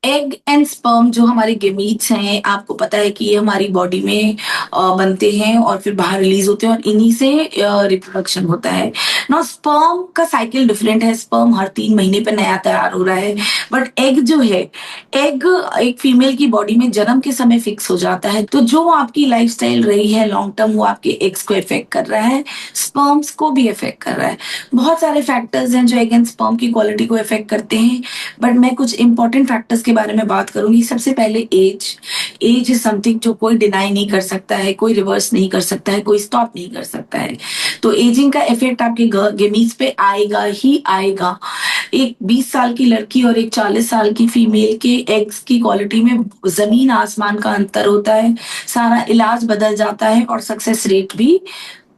Egg and sperm जो हमारे gametes हैं, आपको पता है कि ये हमारी बॉडी में बनते हैं और फिर बाहर रिलीज होते हैं और इन्हीं से रिप्रोडक्शन होता है ना। स्पर्म का साइकिल डिफरेंट है, स्पर्म हर 3 महीने पे नया तैयार हो रहा है। बट एग जो है, एग एक फीमेल की बॉडी में जन्म के समय फिक्स हो जाता है। तो जो आपकी लाइफस्टाइल रही है लॉन्ग टर्म, वो आपके एग्स को इफेक्ट कर रहा है, स्पर्म्स को भी इफेक्ट कर रहा है। बहुत सारे फैक्टर्स हैं जो एग एंड स्पर्म की क्वालिटी को इफेक्ट करते हैं, बट मैं कुछ इंपॉर्टेंट फैक्टर्स के बारे में बात करूंगी। सबसे पहले एज। एज इज समथिंग जो कोई डिनाई नहीं कर सकता है, कोई रिवर्स नहीं कर सकता है, कोई स्टॉप नहीं कर सकता है। तो एजिंग का इफेक्ट आपके गेमीज पे आएगा ही आएगा। एक 20 साल की लड़की और एक 40 साल की फीमेल के एग्स की क्वालिटी में जमीन आसमान का अंतर होता है। सारा इलाज बदल जाता है और सक्सेस रेट भी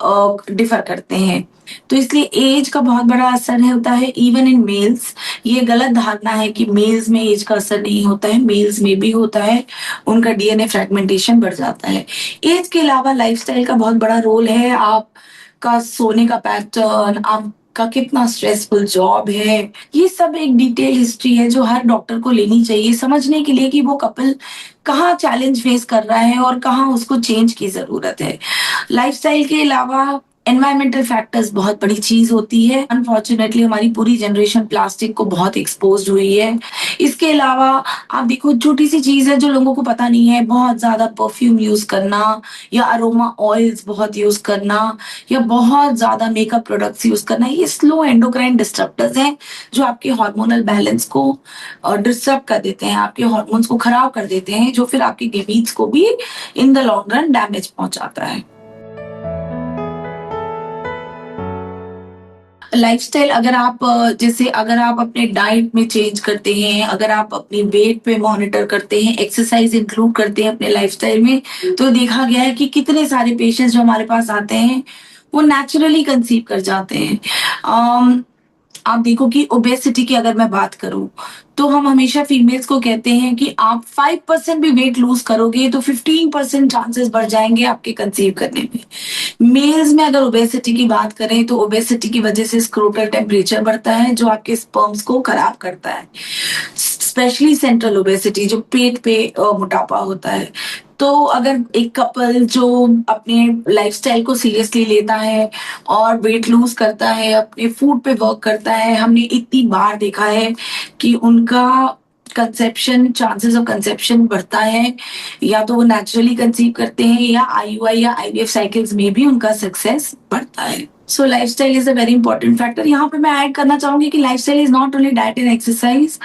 डिफर करते हैं। तो इसलिए एज का बहुत बड़ा असर है होता है इवन इन मेल्स। ये गलत धारणा है कि मेल्स में एज का असर नहीं होता है, मेल्स में भी होता है। उनका डीएनए फ्रेगमेंटेशन बढ़ जाता है। एज के अलावा लाइफस्टाइल का बहुत बड़ा रोल है। आपका सोने का पैटर्न, आपका कितना स्ट्रेसफुल जॉब है, ये सब एक डिटेल हिस्ट्री है जो हर डॉक्टर को लेनी चाहिए समझने के लिए कि वो कपल कहाँ चैलेंज फेस कर रहा है और कहाँ उसको चेंज की जरूरत है। लाइफस्टाइल के अलावा एनवायरमेंटल फैक्टर्स बहुत बड़ी चीज होती है। अनफॉर्चुनेटली हमारी पूरी जनरेशन प्लास्टिक को बहुत एक्सपोज हुई है। इसके अलावा आप देखो, छोटी सी चीज है जो लोगों को पता नहीं है, बहुत ज्यादा परफ्यूम यूज करना या अरोमा ऑयल्स बहुत यूज करना या बहुत ज्यादा मेकअप प्रोडक्ट्स यूज करना, ये स्लो एंडोक्राइन डिस्टर्बर्स हैं जो आपके हार्मोनल बैलेंस को डिस्टर्ब कर देते हैं, आपके हार्मोन्स को खराब कर देते हैं, जो फिर आपके गेमीट्स को भी in the long run damage पहुंचाता है। लाइफस्टाइल अगर आप जैसे अगर आप अपने डाइट में चेंज करते हैं, अगर आप अपनी वेट पे मॉनिटर करते हैं, एक्सरसाइज इंक्लूड करते हैं अपने लाइफस्टाइल में, तो देखा गया है कि कितने सारे पेशेंट्स जो हमारे पास आते हैं वो नेचुरली कंसीव कर जाते हैं। आप देखो कि ओबेसिटी की अगर मैं बात करूं, तो हम हमेशा फीमेल्स को कहते हैं कि आप 5% भी वेट लूज करोगे तो 15% चांसेस बढ़ जाएंगे आपके कंसीव करने में। मेल्स में अगर ओबेसिटी की बात करें तो ओबेसिटी की वजह से स्क्रोटल टेम्परेचर बढ़ता है जो आपके स्पर्म्स को खराब करता है। स्पेशली सेंट्रल ओबेसिटी, जो पेट पे मोटापा होता है। तो अगर एक कपल जो अपने लाइफस्टाइल को सीरियसली लेता है और वेट लूज करता है, अपने फूड पे वर्क करता है, हमने इतनी बार देखा है कि उनका कंसेप्शन, चांसेस ऑफ कंसेप्शन बढ़ता है। या तो वो नेचुरली कंसीव करते हैं या आईयूआई या आईवीएफ साइकिल्स में भी उनका सक्सेस बढ़ता है। So lifestyle is a very important factor. यहाँ पे मैं ऐड करना चाहूंगी कि lifestyle is not only diet and exercise,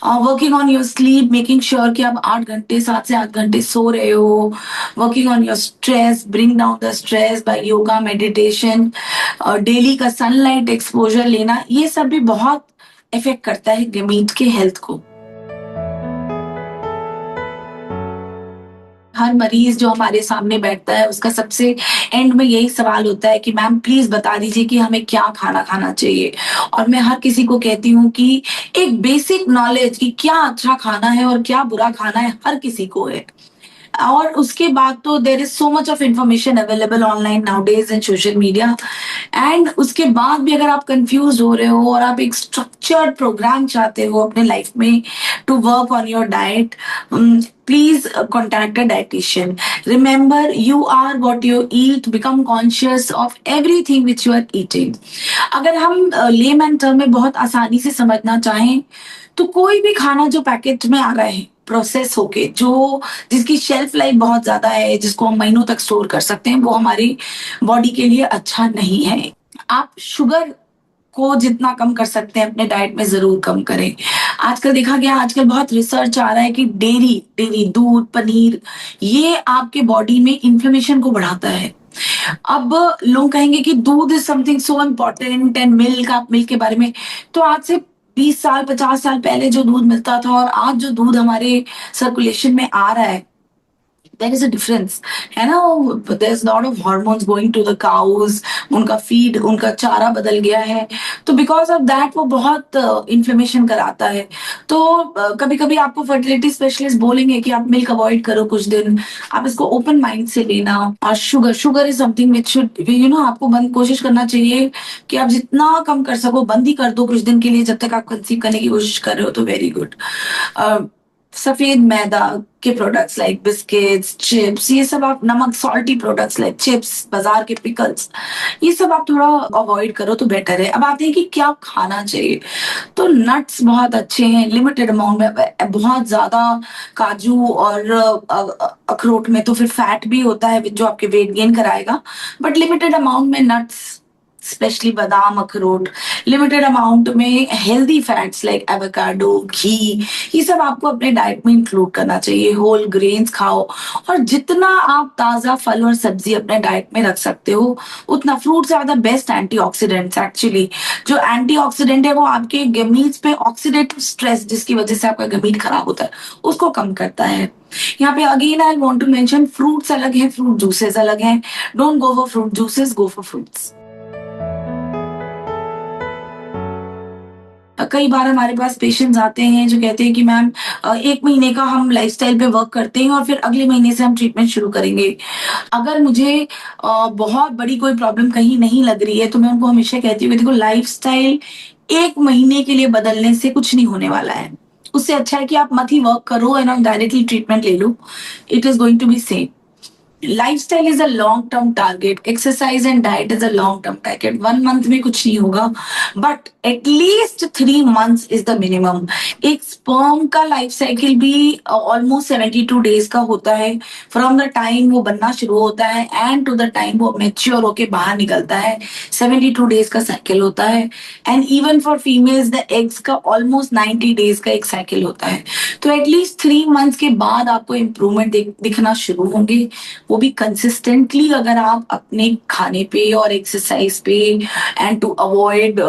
working on your sleep, making sure कि आप 8 घंटे, 7 से 8 घंटे सो रहे हो, working on your stress, bring down the stress by yoga, meditation, daily का सनलाइट एक्सपोजर लेना, ये सब भी बहुत इफेक्ट करता है गमीट के हेल्थ को। हर मरीज जो हमारे सामने बैठता है उसका सबसे एंड में यही सवाल होता है कि मैम प्लीज बता दीजिए कि हमें क्या खाना खाना चाहिए। और मैं हर किसी को कहती हूँ कि एक बेसिक नॉलेज कि क्या अच्छा खाना है और क्या बुरा खाना है हर किसी को है। और उसके बाद तो there is so much of information available online now days in social media. And उसके बाद भी अगर आप कंफ्यूज हो रहे हो और आप एक स्ट्रक्चर्ड प्रोग्राम चाहते हो अपने लाइफ में to work on your diet, please contact a dietitian. Remember, you are what you eat. Become conscious of everything which you are eating. अगर हम लेमैन टर्म में बहुत आसानी से समझना चाहें तो कोई भी खाना जो पैकेट में आ रहा है प्रोसेस होके, जो जिसकी शेल्फ लाइफ बहुत ज्यादा है, जिसको हम महीनों तक स्टोर कर सकते हैं, वो हमारी बॉडी के लिए अच्छा नहीं है। आप शुगर को जितना कम कर सकते हैं अपने डाइट में जरूर कम करें। आजकल देखा गया, आजकल बहुत रिसर्च आ रहा है कि डेयरी डेयरी दूध, पनीर, ये आपके बॉडी में इन्फ्लेमेशन को बढ़ाता है। अब लोग कहेंगे कि दूध is something so important and milk, आप मिल्क के बारे में, तो आज से 20 साल 50 साल पहले जो दूध मिलता था और आज जो दूध हमारे सर्कुलेशन में आ रहा है, देयर इज अ डिफरेंस, है ना। There is lot of hormones going to the cows, उनका फीड, उनका चारा बदल गया है, तो बिकॉज ऑफ दैट वो बहुत इन्फ्लेमेशन कराता है। तो कभी कभी आपको फर्टिलिटी स्पेशलिस्ट बोलेंगे कि आप मिल्क अवॉइड करो कुछ दिन, आप इसको ओपन माइंड से लेना। और sugar, sugar is something which should आपको बंद कोशिश करना चाहिए कि आप जितना कम कर सको बंद ही कर दो कुछ दिन के लिए, जब तक आप कंसीव करने की कोशिश कर रहे हो तो वेरी गुड। सफेद मैदा के प्रोडक्ट्स लाइक बिस्किट्स, चिप्स, ये सब आप, नमक सॉल्टी प्रोडक्ट्स लाइक चिप्स, बाजार के पिकल्स, ये सब आप थोड़ा अवॉइड करो तो बेटर है। अब आते हैं कि क्या खाना चाहिए। तो नट्स बहुत अच्छे हैं लिमिटेड अमाउंट में, बहुत ज्यादा काजू और अखरोट में तो फिर फैट भी होता है जो आपके वेट गेन कराएगा। बट लिमिटेड अमाउंट में नट्स, स्पेशली बादाम, अखरोट, लिमिटेड अमाउंट में हेल्दी फैट्स लाइक एवोकाडो, घी, ये सब आपको अपने डाइट में इंक्लूड करना चाहिए। होल ग्रेन्स खाओ, और जितना आप ताजा फल और सब्जी अपने डाइट में रख सकते हो उतना। Fruits are the best antioxidants actually. जो एंटीऑक्सीडेंट है वो आपके गमीज पे ऑक्सीडेटिव स्ट्रेस, जिसकी वजह से आपका गमीज खराब होता है, उसको कम करता है। यहाँ पे again I want to mention, fruits अलग हैं, फ्रूट जूसेस अलग हैं। Don't go for fruit juices, go for fruits. कई बार हमारे पास पेशेंट्स आते हैं जो कहते हैं कि मैम 1 महीने का हम लाइफस्टाइल पे वर्क करते हैं और फिर अगले महीने से हम ट्रीटमेंट शुरू करेंगे। अगर मुझे बहुत बड़ी कोई प्रॉब्लम कहीं नहीं लग रही है तो मैं उनको हमेशा कहती हूँ कि देखो, लाइफस्टाइल 1 महीने के लिए बदलने से कुछ नहीं होने वाला है। उससे अच्छा है कि आप मत ही वर्क करो एंड डायरेक्टली ट्रीटमेंट ले लो। It is going to be same. Lifestyle is a long term target, exercise and diet is a long term target. 1 month में कुछ नहीं होगा, but at least 3 months is the minimum. एक sperm का life cycle भी almost 72 days का होता है, फ्रॉम द टाइम वो बनना शुरू होता है एंड टू द टाइम वो मेच्योर होके बाहर निकलता है। 72 डेज का साइकिल होता है। And even for females the eggs का ऑलमोस्ट 90 डेज का एक साइकिल होता है। तो एटलीस्ट 3 मंथ्स के बाद आपको इम्प्रूवमेंट दिखना शुरू होंगे, वो भी कंसिस्टेंटली, अगर आप अपने खाने पे और एक्सरसाइज पे and to avoid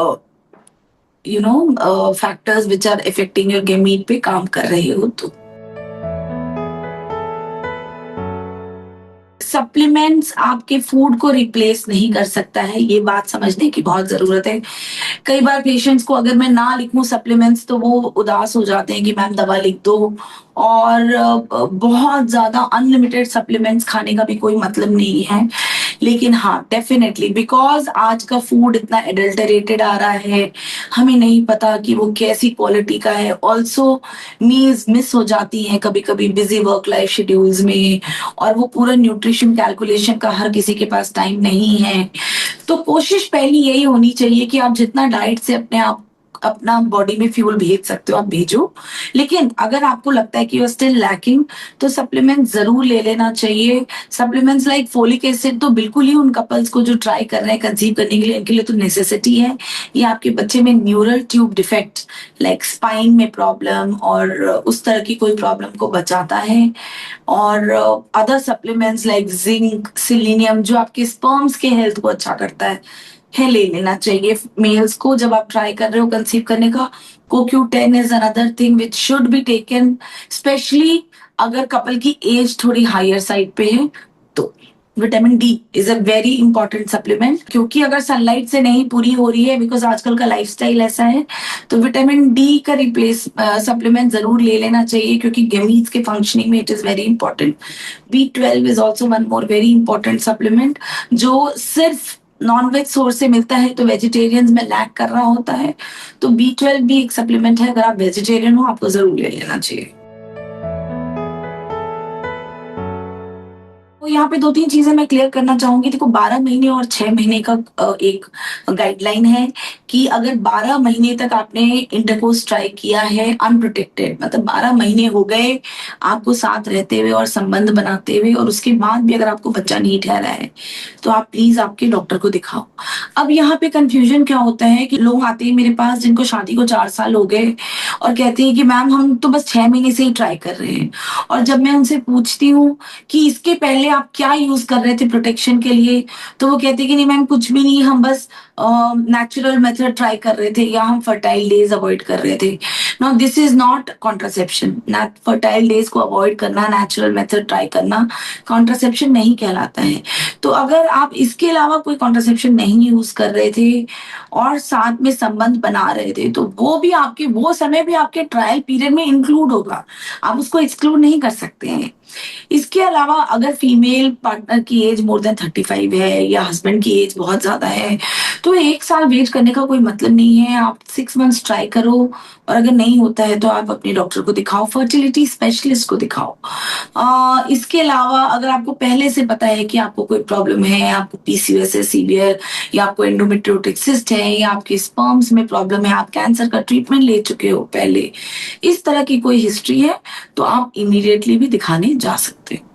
factors which are affecting your gamete पे काम कर रहे हो तो। सप्लीमेंट्स आपके फूड को रिप्लेस नहीं कर सकता है, ये बात समझने की बहुत जरूरत है। कई बार पेशेंट्स को अगर मैं ना लिखूं सप्लीमेंट्स तो वो उदास हो जाते हैं कि मैम दवा लिख दो। और बहुत ज्यादा अनलिमिटेड सप्लीमेंट्स खाने का भी कोई मतलब नहीं है। लेकिन हाँ, डेफिनेटली, बिकॉज आज का फूड इतना एडल्टरेटेड आ रहा है, हमें नहीं पता कि वो कैसी क्वालिटी का है। ऑल्सो मील्स मिस हो जाती हैं कभी कभी बिजी वर्क लाइफ शेड्यूल्स में, और वो पूरा न्यूट्रिशन कैलकुलेशन का हर किसी के पास टाइम नहीं है। तो कोशिश पहली यही होनी चाहिए कि आप जितना डाइट से अपना बॉडी में फ्यूल भेज सकते हो आप भेजो। लेकिन अगर आपको लगता है कि यू आर स्टिल लैकिंग तो सप्लीमेंट जरूर ले लेना चाहिए। सप्लीमेंट्स लाइक फोलिक एसिड तो बिल्कुल ही उन कपल्स को जो ट्राई कर रहे हैं कंसीव करने के लिए, इनके लिए तो नेसेसिटी है। ये आपके बच्चे में neural tube defect like spine में प्रॉब्लम और उस तरह की कोई प्रॉब्लम को बचाता है। और other supplements like zinc, selenium, जो आपके स्पर्म्स के हेल्थ को अच्छा करता है ले लेना चाहिए मेल्स को जब आप ट्राई कर रहे हो कंसीव करने का। CoQ10 is another thing which should be taken, specially अगर कपल की एज थोड़ी हायर साइड पे है तो। Vitamin D is a very important supplement, क्योंकि अगर सनलाइट से नहीं पूरी हो रही है, बिकॉज आजकल का लाइफस्टाइल ऐसा है, तो विटामिन डी का रिप्लेस सप्लीमेंट जरूर ले लेना चाहिए, क्योंकि गेमीज के फंक्शनिंग में it is very important. B12 is also one more very important supplement, जो सिर्फ नॉनवेज सोर्स से मिलता है, तो वेजिटेरियंस में लैक कर रहा होता है। तो B12 भी एक सप्लीमेंट है, अगर आप वेजिटेरियन हो आपको जरूर ले लेना चाहिए। तो यहाँ पे 2-3 चीजें मैं क्लियर करना चाहूंगी। देखो, 12 महीने और 6 महीने का एक गाइडलाइन है कि अगर 12 महीने तक आपने इंटरकोर्स ट्राई किया है अनप्रोटेक्टेड, मतलब 12 महीने हो गए आपको साथ रहते हुए और संबंध बनाते हुए, और उसके बाद भी अगर आपको बच्चा नहीं ठहरा है, तो आप प्लीज आपके डॉक्टर को दिखाओ। अब यहाँ पे कंफ्यूजन क्या होता है कि लोग आते हैं मेरे पास जिनको शादी को 4 साल हो गए और कहते हैं कि मैम हम तो बस 6 महीने से ही ट्राई कर रहे हैं। और जब मैं उनसे पूछती हूँ कि इसके पहले आप क्या यूज कर रहे थे प्रोटेक्शन के लिए, तो वो कहते कि नहीं मैम कुछ भी नहीं, हम बस नेचुरल मेथड ट्राई कर रहे थे, या हम फर्टाइल डेज अवॉइड कर रहे थे। No, this is not contraception. Fertile days को अवॉइड करना, नेचुरल मेथड ट्राई करना कॉन्ट्रासेप्शन नहीं कहलाता है। तो अगर आप इसके अलावा कोई कॉन्ट्रासेप्शन नहीं यूज कर रहे थे और साथ में संबंध बना रहे थे, तो वो भी आपके, वो समय भी आपके ट्रायल पीरियड में इंक्लूड होगा, आप उसको एक्सक्लूड नहीं कर सकते हैं। इसके अलावा अगर फीमेल पार्टनर की एज मोर देन 35 है या हस्बैंड की एज बहुत ज्यादा है, तो तो 1 साल वेट करने का कोई मतलब नहीं है, आप 6 मंथ्स ट्राई करो और अगर नहीं होता है तो आप अपने डॉक्टर को दिखाओ, फर्टिलिटी स्पेशलिस्ट को दिखाओ। इसके अलावा अगर आपको पहले से पता है कि आपको कोई प्रॉब्लम है, आपको पीसीओएस है सीवियर या आपको एंडोमेट्रियोटिक सिस्ट है या आपके स्पर्म्स में प्रॉब्लम है, आप कैंसर का ट्रीटमेंट ले चुके हो पहले, इस तरह की कोई हिस्ट्री है, तो आप इमीडिएटली भी दिखाने जा सकते हो।